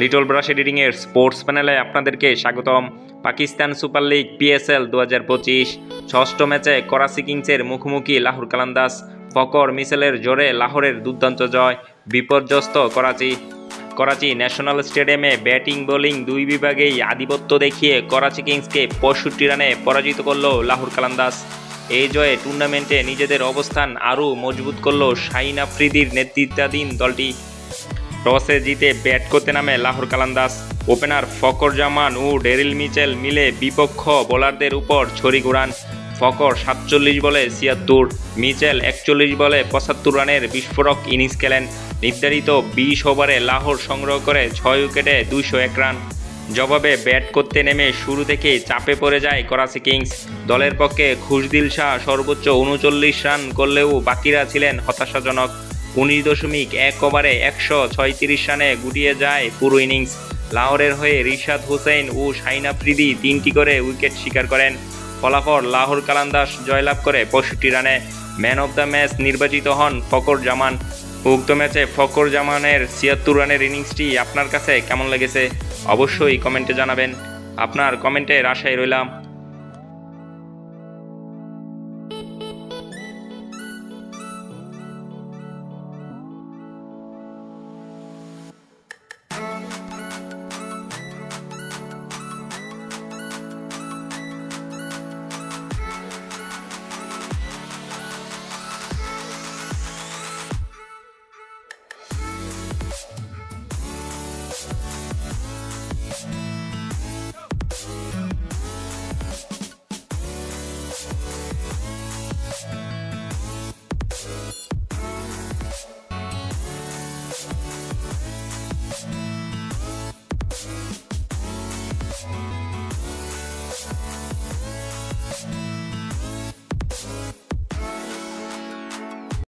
Little brush এডিটিংয়ের sports প্যানেলে আপনাদেরকে স্বাগতম। পাকিস্তান সুপার লিগ PSL 2025 ষষ্ঠ ম্যাচে করাচি কিংসের মুখোমুখি লাহোর কালান্দাস। ফকর মিচেলের জোরে লাহোরের দুর্দান্ত জয়, বিপর্যস্ত করাচি ন্যাশনাল স্টেডিয়ামে ব্যাটিং বোলিং দুই বিভাগেই আধিপত্য দেখিয়ে করাচি কিংসকে 65 রানে পরাজিত করল লাহোর কালান্দাস। এই জয়ে টুর্নামেন্টে নিজেদের অবস্থান আরও মজবুত করল শাহিন আফ্রিদির নেতৃত্বাধীন দলটি। টসে জিতে ব্যাট করতে নামে লাহোর কালান্দাস। ওপেনার ফকর জামান ও ডেরিল মিচেল মিলে বিপক্ষ বোলারদের উপর ছড়ি ঘোরান। ফকর 47 বলে 76, মিচেল 41 বলে 75 রানের বিস্ফোরক ইনিংস খেলেন। নির্ধারিত 20 ওভারে লাহোর সংগ্রহ করে 6 উইকেটে 201 রান। জবাবে ব্যাট করতে নেমে শুরু থেকেই চাপে পড়ে যায় করাচি কিংস। দলের পক্ষে খুশদিল শাহ সর্বোচ্চ 39 রান করলেও বাকিরা ছিলেন হতাশাজনক। 19.1 ওভারে 136 রানে গুটিয়ে যায় পুরো ইনিংস। লাহোরের হয়ে রিশাদ হোসেন ও শাহিন আফ্রিদি 3টি করে উইকেট শিকার করেন। ফলাফল লাহোর কালান্দাস জয়লাভ করে 65 রানে। ম্যান অব দ্য ম্যাচ নির্বাচিত হন ফকর জামান। উক্ত ম্যাচে ফকর জামানের 76 রানের ইনিংসটি আপনার কাছে কেমন লেগেছে অবশ্যই কমেন্টে জানাবেন। আপনার কমেন্টের আশায় রইলাম।